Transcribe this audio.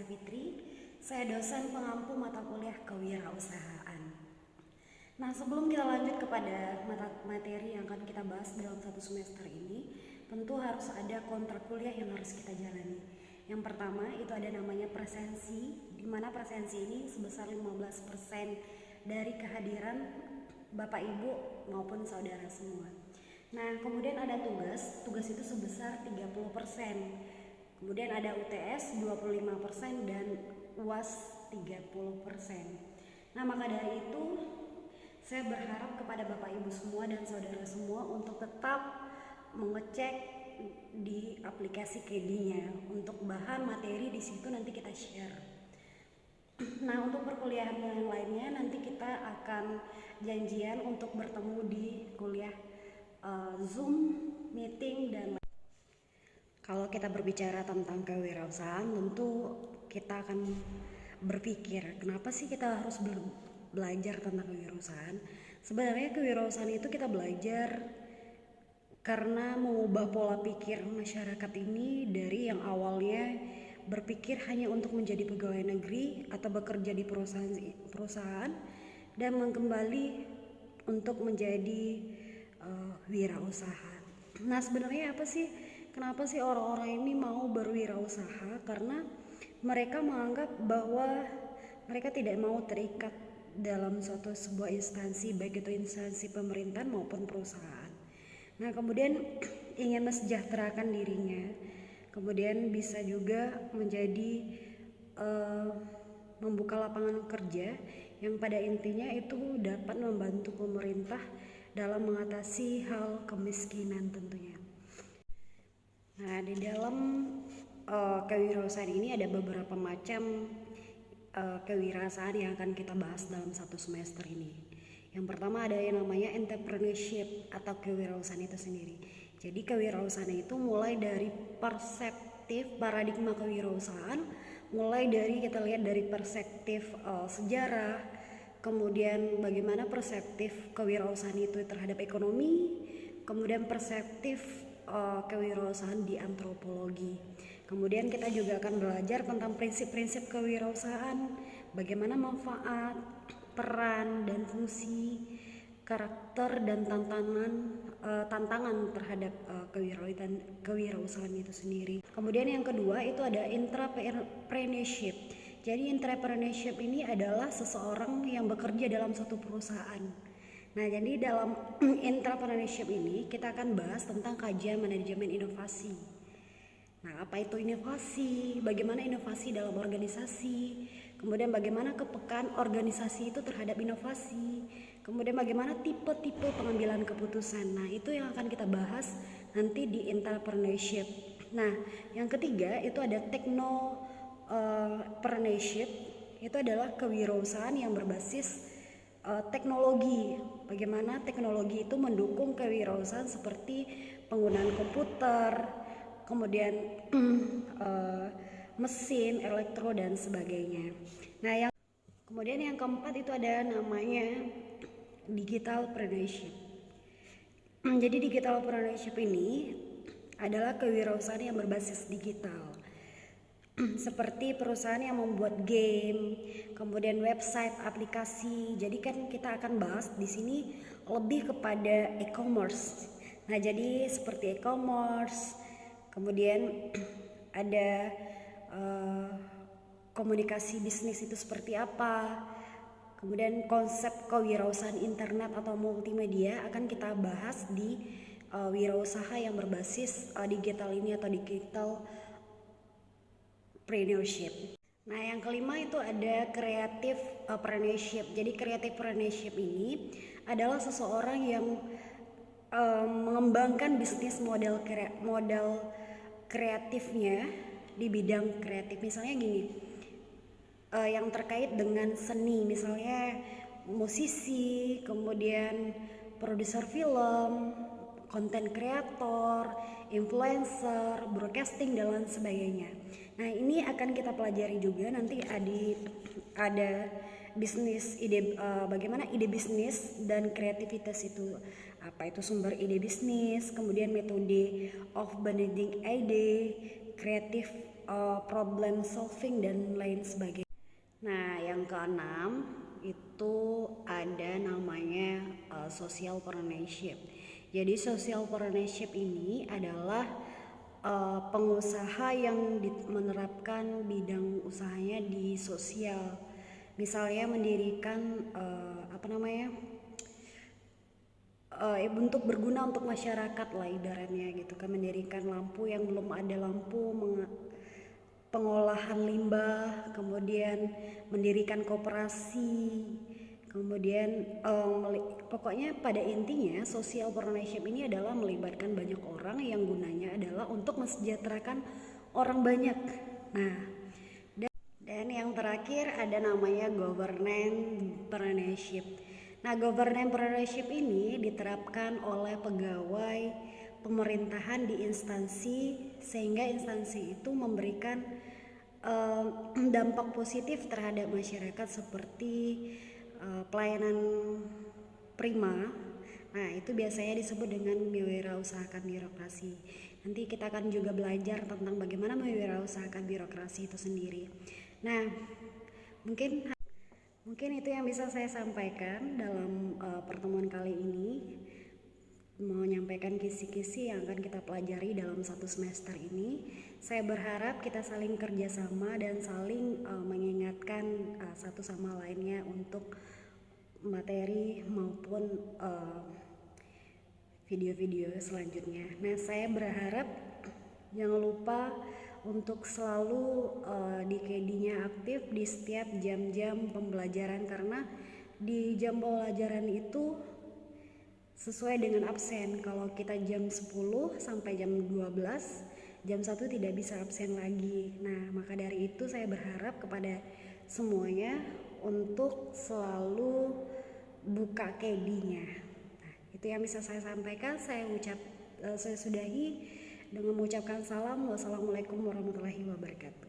Fitri. Saya dosen pengampu mata kuliah kewirausahaan. Nah, sebelum kita lanjut kepada materi yang akan kita bahas dalam satu semester ini, tentu harus ada kontrak kuliah yang harus kita jalani. Yang pertama itu ada namanya presensi, di mana presensi ini sebesar 15% dari kehadiran Bapak Ibu maupun saudara semua. Nah, kemudian ada tugas itu sebesar 30%. Kemudian ada UTS 25% dan UAS 30%. Nah, maka dari itu saya berharap kepada Bapak Ibu semua dan saudara semua untuk tetap mengecek di aplikasi KD-nya untuk bahan materi di situ nanti kita share. Nah, untuk perkuliahan yang lainnya nanti kita akan janjian untuk bertemu di kuliah Zoom, meeting, dan kalau kita berbicara tentang kewirausahaan, tentu kita akan berpikir, kenapa sih kita harus belajar tentang kewirausahaan? Sebenarnya kewirausahaan itu kita belajar karena mengubah pola pikir masyarakat ini dari yang awalnya berpikir hanya untuk menjadi pegawai negeri atau bekerja di perusahaan dan kembali untuk menjadi wirausaha. Nah, sebenarnya apa sih? Kenapa sih orang-orang ini mau berwirausaha? Karena mereka menganggap bahwa mereka tidak mau terikat dalam sebuah instansi, baik itu instansi pemerintahan maupun perusahaan. Nah, kemudian ingin mesejahterakan dirinya, kemudian bisa juga menjadi membuka lapangan kerja yang pada intinya itu dapat membantu pemerintah dalam mengatasi hal kemiskinan tentunya. Nah, di dalam kewirausahaan ini ada beberapa macam kewirausahaan yang akan kita bahas dalam satu semester ini. Yang pertama ada yang namanya entrepreneurship atau kewirausahaan itu sendiri. Jadi kewirausahaan itu mulai dari paradigma kewirausahaan, mulai dari kita lihat dari perspektif sejarah, kemudian bagaimana perspektif kewirausahaan itu terhadap ekonomi, kemudian perspektif kewirausahaan di antropologi. Kemudian kita juga akan belajar tentang prinsip-prinsip kewirausahaan, bagaimana manfaat, peran dan fungsi, karakter dan tantangan terhadap kewirausahaan itu sendiri. Kemudian yang kedua itu ada entrepreneurship. Jadi entrepreneurship ini adalah seseorang yang bekerja dalam suatu perusahaan. Nah, jadi dalam entrepreneurship ini kita akan bahas tentang kajian manajemen inovasi. Nah, apa itu inovasi? Bagaimana inovasi dalam organisasi? Kemudian bagaimana kepekaan organisasi itu terhadap inovasi? Kemudian bagaimana tipe-tipe pengambilan keputusan? Nah, itu yang akan kita bahas nanti di entrepreneurship. Nah, yang ketiga itu ada technopreneurship. Itu adalah kewirausahaan yang berbasis teknologi. Bagaimana teknologi itu mendukung kewirausahaan seperti penggunaan komputer, kemudian mesin, elektro dan sebagainya. Nah, kemudian yang keempat itu ada namanya digitalpreneurship. Jadi digitalpreneurship ini adalah kewirausahaan yang berbasis digital. Seperti perusahaan yang membuat game, kemudian website, aplikasi. Jadi kan kita akan bahas di sini lebih kepada e-commerce. Nah, jadi seperti e-commerce, kemudian ada komunikasi bisnis itu seperti apa. Kemudian konsep kewirausahaan internet atau multimedia akan kita bahas di wirausaha yang berbasis digital ini atau digital entrepreneurship. Nah, yang kelima itu ada creative entrepreneurship. Jadi creative entrepreneurship ini adalah seseorang yang mengembangkan bisnis model kreatifnya di bidang kreatif. Misalnya gini, yang terkait dengan seni, misalnya musisi, kemudian produser film, konten kreator, influencer, broadcasting dan lain sebagainya. Nah, ini akan kita pelajari juga nanti ada bisnis ide, bagaimana ide bisnis dan kreativitas itu, apa itu sumber ide bisnis, kemudian metode of blending ide, creative problem solving dan lain sebagainya. Nah, yang keenam itu ada namanya social partnership. Jadi social partnership ini adalah pengusaha yang menerapkan bidang usahanya di sosial. Misalnya mendirikan untuk berguna untuk masyarakat lah ibaratnya gitu kan, mendirikan lampu yang belum ada lampu, pengolahan limbah, kemudian mendirikan koperasi, kemudian pokoknya pada intinya social partnership ini adalah melibatkan banyak orang yang gunanya adalah untuk mensejahterakan orang banyak. Nah, dan yang terakhir ada namanya governance partnership. Nah, governance partnership ini diterapkan oleh pegawai pemerintahan di instansi sehingga instansi itu memberikan dampak positif terhadap masyarakat seperti pelayanan prima. Nah, itu biasanya disebut dengan mewirausahakan birokrasi. Nanti kita akan juga belajar tentang bagaimana mewirausahakan birokrasi itu sendiri. Nah, mungkin itu yang bisa saya sampaikan dalam pertemuan kali ini. Mau menyampaikan kisi-kisi yang akan kita pelajari dalam satu semester ini. Saya berharap kita saling kerjasama dan saling mengingatkan satu sama lainnya untuk materi maupun video-video selanjutnya. Nah, saya berharap jangan lupa untuk selalu di KD-nya aktif di setiap jam-jam pembelajaran, karena di jam pembelajaran itu sesuai dengan absen. Kalau kita jam 10 sampai jam 12, jam 1 tidak bisa absen lagi. Nah, maka dari itu saya berharap kepada semuanya untuk selalu buka KD-nya. Nah, itu yang bisa saya sampaikan. Saya sudahi dengan mengucapkan salam. Wassalamualaikum warahmatullahi wabarakatuh.